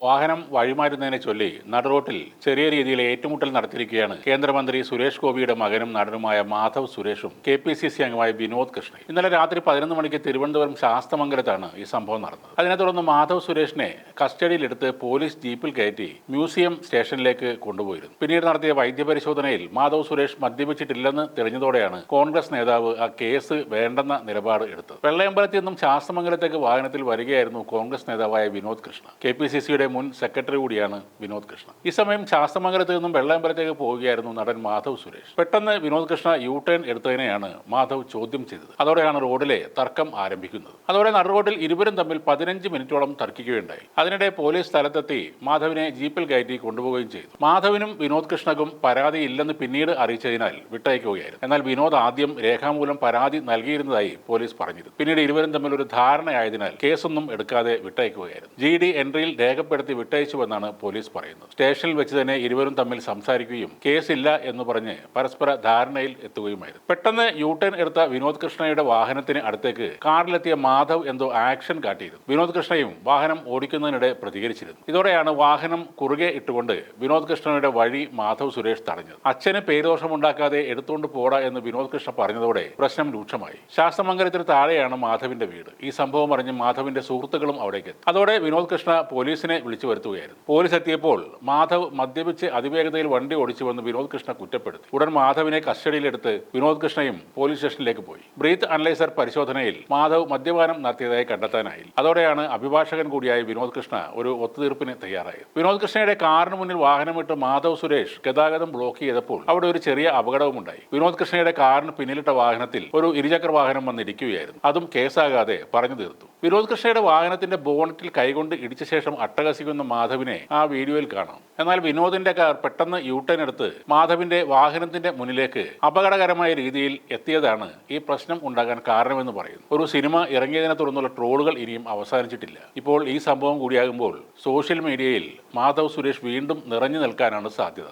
വാഹനം വഴിമാറുന്നതിനെ ചൊല്ലി നടുറോട്ടിൽ ചെറിയ രീതിയിൽ ഏറ്റുമുട്ടൽ നടത്തിയിരിക്കുകയാണ് കേന്ദ്രമന്ത്രി സുരേഷ് ഗോപിയുടെ മകനും നടനുമായ മാധവ് സുരേഷും KPCC അംഗമായ വിനോദ് കൃഷ്ണയും. ഇന്നലെ രാത്രി 11 മണിക്ക് തിരുവനന്തപുരം ശാസ്തമംഗലത്താണ് ഈ സംഭവം നടന്നത്. അതിനെ തുടർന്ന് മാധവ് സുരേഷിനെ കസ്റ്റഡിയിലെടുത്ത് പോലീസ് ജീപ്പിൽ കയറ്റി മ്യൂസിയം സ്റ്റേഷനിലേക്ക് കൊണ്ടുപോയിരുന്നു. പിന്നീട് നടത്തിയ വൈദ്യപരിശോധനയിൽ മാധവ് സുരേഷ് മദ്യപിച്ചിട്ടില്ലെന്ന് തെളിഞ്ഞതോടെയാണ് കോൺഗ്രസ് നേതാവ് ആ കേസ് വേണ്ടെന്ന നിലപാട് എടുത്തത്. വെള്ളയമ്പലത്തിൽ നിന്നും ശാസ്തമംഗലത്തേക്ക് വാഹനത്തിൽ വരികയായിരുന്നു കോൺഗ്രസ് നേതാവായ വിനോദ് കൃഷ്ണ. KPCCയുടെ മുൻ സെക്രട്ടറി കൂടിയാണ് വിനോദ് കൃഷ്ണ. ഈ സമയം ശാസ്തമംഗലത്ത് നിന്നും വെള്ളയമ്പലത്തേക്ക് പോവുകയായിരുന്നു നടൻ മാധവ് സുരേഷ്. പെട്ടെന്ന് വിനോദ് കൃഷ്ണ U-ടേൺ എടുത്തതിനെയാണ് മാധവ് ചോദ്യം ചെയ്തത്. അതോടെയാണ് റോഡിലെ തർക്കം ആരംഭിക്കുന്നത്. അതോടെ നടുറോഡിൽ ഇരുവരും തമ്മിൽ 15 മിനിറ്റോളം തർക്കിക്കുകയുണ്ടായി. അതിനിടെ പോലീസ് സ്ഥലത്തെത്തി മാധവിനെ ജീപ്പിൽ കയറ്റി കൊണ്ടുപോവുകയും ചെയ്തു. മാധവിനും വിനോദ് കൃഷ്ണക്കും പരാതിയില്ലെന്ന് പിന്നീട് അറിയിച്ചതിനാൽ വിട്ടയക്കുകയായിരുന്നു. എന്നാൽ വിനോദ് ആദ്യം രേഖാമൂലം പരാതി നൽകിയിരുന്നതായി പോലീസ് പറഞ്ഞിരുന്നു. പിന്നീട് ഇരുവരും തമ്മിൽ ഒരു ധാരണയായതിനാൽ കേസൊന്നും എടുക്കാതെ വിട്ടയക്കുകയായിരുന്നു. GD എൻട്രിയിൽ രേഖപ്പെടുത്തി വിട്ടയച്ചുവെന്നാണ് പോലീസ് പറയുന്നത്. സ്റ്റേഷനിൽ വെച്ച് തന്നെ ഇരുവരും തമ്മിൽ സംസാരിക്കുകയും കേസില്ല എന്ന് പറഞ്ഞ് പരസ്പര ധാരണയിൽ എത്തുകയുമായിരുന്നു. പെട്ടെന്ന് U-ടേൺ എടുത്ത വിനോദ് കൃഷ്ണയുടെ വാഹനത്തിന് അടുത്തേക്ക് കാറിലെത്തിയ മാധവ് എന്തോ ആക്ഷൻ കാട്ടിയിരുന്നു. വിനോദ് കൃഷ്ണയും വാഹനം ഓടിക്കുന്നതിനിടെ പ്രതികരിച്ചിരുന്നു. ഇതോടെയാണ് വാഹനം കുറുകെ ഇട്ടുകൊണ്ട് വിനോദ് കൃഷ്ണയുടെ വഴി മാധവ് സുരേഷ് തടഞ്ഞത്. അച്ഛന് പേരുദോഷമുണ്ടാക്കാതെ എടുത്തുകൊണ്ട് പോടാ എന്ന് വിനോദ് കൃഷ്ണ പറഞ്ഞതോടെ പ്രശ്നം രൂക്ഷമായി. ശാസ്തമംഗലത്തിന് താഴെയാണ് മാധവിന്റെ വീട്. ഈ സംഭവം അറിഞ്ഞ് മാധവിന്റെ സുഹൃത്തുക്കളും അവിടേക്ക് എത്തി. അതോടെ വിനോദ് കൃഷ്ണ പോലീസിനെ വിളിച്ചു വരുത്തുകയായിരുന്നു. പോലീസ് എത്തിയപ്പോൾ മാധവ് മദ്യപിച്ച് അതിവേഗതയിൽ വണ്ടി ഓടിച്ചുവെന്ന് വിനോദ് കൃഷ്ണ കുറ്റപ്പെടുത്തി. ഉടൻ മാധവിനെ കസ്റ്റഡിയിലെടുത്ത് വിനോദ് കൃഷ്ണയും പോലീസ് സ്റ്റേഷനിലേക്ക് പോയി. ബ്രീത്ത് അനലൈസർ പരിശോധനയിൽ മാധവ് മദ്യപാനം നടത്തിയതായി കണ്ടെത്താനായില്ല. അതോടെയാണ് അഭിഭാഷകൻ കൂടിയായ വിനോദ് കൃഷ്ണ ഒരു ഒത്തുതീർപ്പിന് തയ്യാറായത്. വിനോദ് കൃഷ്ണയുടെ കാറിന് മുന്നിൽ വാഹനമിട്ട് മാധവ് സുരേഷ് ഗതാഗതം ബ്ലോക്ക് ചെയ്തപ്പോൾ അവിടെ ഒരു ചെറിയ അപകടവുമുണ്ടായി. വിനോദ് കൃഷ്ണയുടെ കാറിന് പിന്നിലിട്ട വാഹനത്തിൽ ഒരു ഇരുചക്ര വാഹനം വന്നിരിക്കുകയായിരുന്നു. അതും കേസാകാതെ പറഞ്ഞു തീർത്തു. വിനോദ് കൃഷ്ണയുടെ വാഹനത്തിന്റെ ബോണറ്റിൽ കൈകൊണ്ട് ഇടിച്ച ശേഷം അട്ടഹസിക്കുന്ന മാധവിനെ ആ വീഡിയോയിൽ കാണാം. എന്നാൽ വിനോദിന്റെ കാർ പെട്ടെന്ന് U-ടേൺ എടുത്ത് മാധവിന്റെ വാഹനത്തിന്റെ മുന്നിലേക്ക് അപകടകരമായ രീതിയിൽ എത്തിയതാണ് ഈ പ്രശ്നം ഉണ്ടാകാൻ കാരണമെന്ന് പറയുന്നു. ഒരു സിനിമ ഇറങ്ങിയതിനെ തുടർന്നുള്ള ട്രോളുകൾ ഇനിയും അവസാനിച്ചിട്ടില്ല. ഇപ്പോൾ ഈ സംഭവം കൂടിയാകുമ്പോൾ സോഷ്യൽ മീഡിയയിൽ മാധവ് സുരേഷ് വീണ്ടും നിറഞ്ഞു നിൽക്കാനാണ് സാധ്യത.